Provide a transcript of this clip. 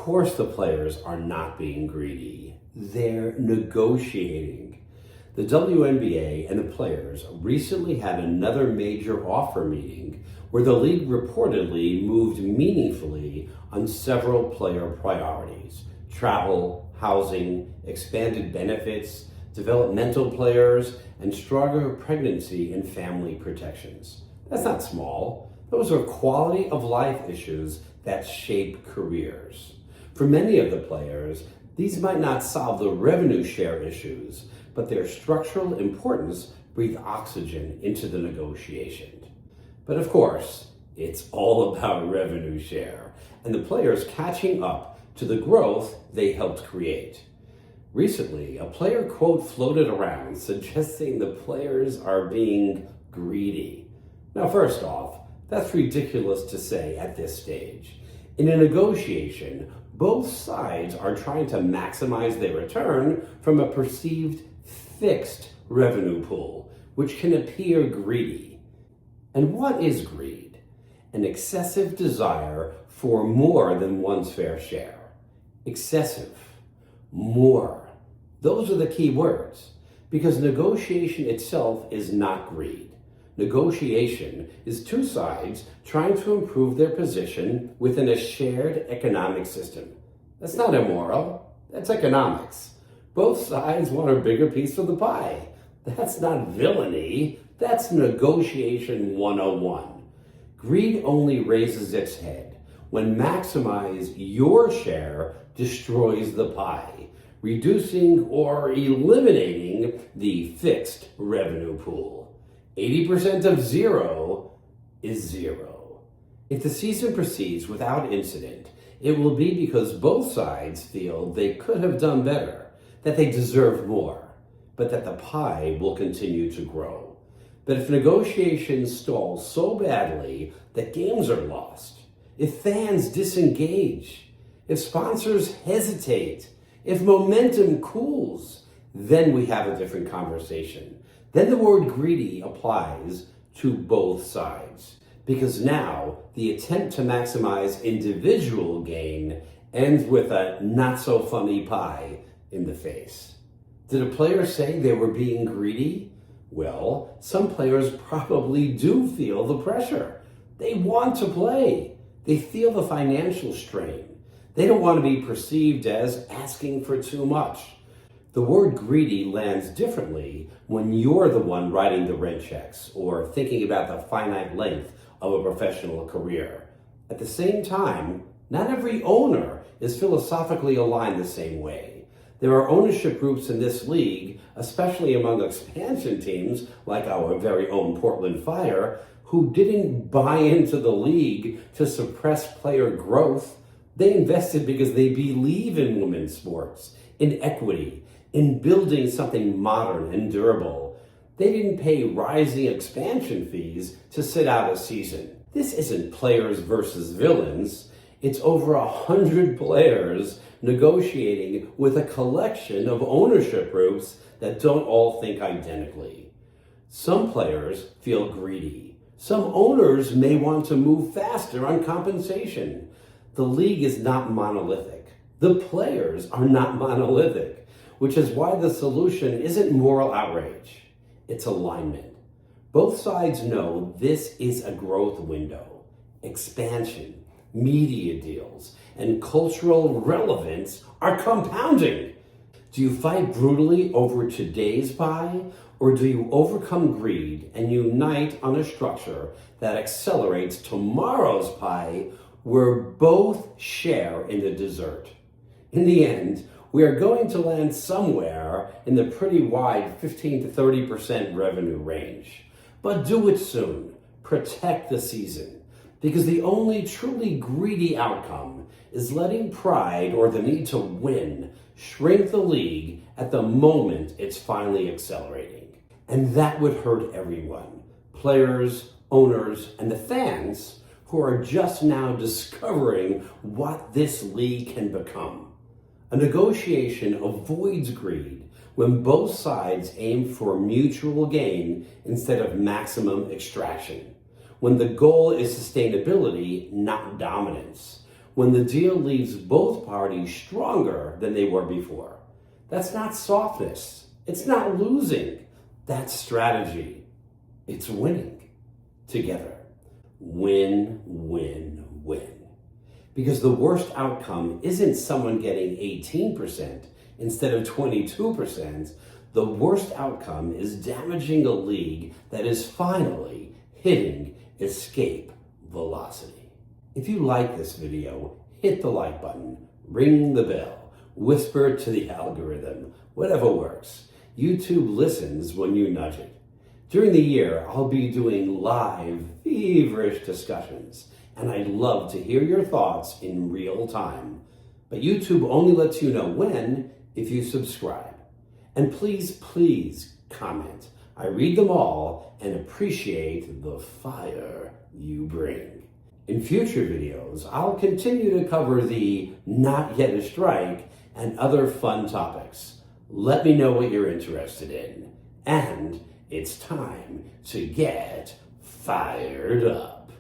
course the players are not being greedy. They're negotiating. The WNBA and the players recently had another major offer meeting where the league reportedly moved meaningfully on several player priorities: travel, housing, expanded benefits, developmental players, and stronger pregnancy and family protections. That's not small. Those are quality of life issues that shape careers. For many of the players, these might not solve the revenue share issues, but their structural importance breathe oxygen into the negotiation. But of course, it's all about revenue share and the players catching up to the growth they helped create. Recently, a player quote floated around suggesting the players are being greedy. Now, first off, that's ridiculous to say at this stage. In a negotiation, both sides are trying to maximize their return from a perceived fixed revenue pool, which can appear greedy. And what is greed? An excessive desire for more than one's fair share. Excessive. More. Those are the key words, because negotiation itself is not greed. Negotiation is two sides trying to improve their position within a shared economic system. That's not immoral, that's economics. Both sides want a bigger piece of the pie. That's not villainy, that's negotiation 101. Greed only raises its head when maximize your share destroys the pie, reducing or eliminating the fixed revenue pool. 80% of zero is zero. If the season proceeds without incident, it will be because both sides feel they could have done better, that they deserve more, but that the pie will continue to grow. But if negotiations stall so badly that games are lost, if fans disengage, if sponsors hesitate, if momentum cools, then we have a different conversation. Then the word greedy applies to both sides, because now the attempt to maximize individual gain ends with a not-so-funny pie in the face. Did a player say they were being greedy? Well, some players probably do feel the pressure. They want to play. They feel the financial strain. They don't want to be perceived as asking for too much. The word greedy lands differently when you're the one writing the rent checks or thinking about the finite length of a professional career. At the same time, not every owner is philosophically aligned the same way. There are ownership groups in this league, especially among expansion teams like our very own Portland Fire, who didn't buy into the league to suppress player growth. They invested because they believe in women's sports, in equity, in building something modern and durable. They didn't pay rising expansion fees to sit out a season. This isn't players versus villains. It's over 100 players negotiating with a collection of ownership groups that don't all think identically. Some players feel greedy. Some owners may want to move faster on compensation. The league is not monolithic. The players are not monolithic, which is why the solution isn't moral outrage, it's alignment. Both sides know this is a growth window. Expansion, media deals, and cultural relevance are compounding. Do you fight brutally over today's pie, or do you overcome greed and unite on a structure that accelerates tomorrow's pie where both share in the dessert? In the end, we are going to land somewhere in the pretty wide 15 to 30% revenue range. But do it soon. Protect the season. Because the only truly greedy outcome is letting pride or the need to win shrink the league at the moment it's finally accelerating. And that would hurt everyone. Players, owners, and the fans who are just now discovering what this league can become. A negotiation avoids greed when both sides aim for mutual gain instead of maximum extraction. When the goal is sustainability, not dominance. when the deal leaves both parties stronger than they were before. That's not softness. It's not losing. That's strategy. It's winning together. Win, win, win. Because the worst outcome isn't someone getting 18% instead of 22%. The worst outcome is damaging a league that is finally hitting escape velocity. If you like this video, hit the like button, ring the bell, whisper to the algorithm, whatever works. YouTube listens when you nudge it. During the year, I'll be doing live, feverish discussions, and I'd love to hear your thoughts in real time. But YouTube only lets you know when if you subscribe. And please, please comment. I read them all and appreciate the fire you bring. In future videos, I'll continue to cover the not yet a strike and other fun topics. Let me know what you're interested in. And it's time to get fired up.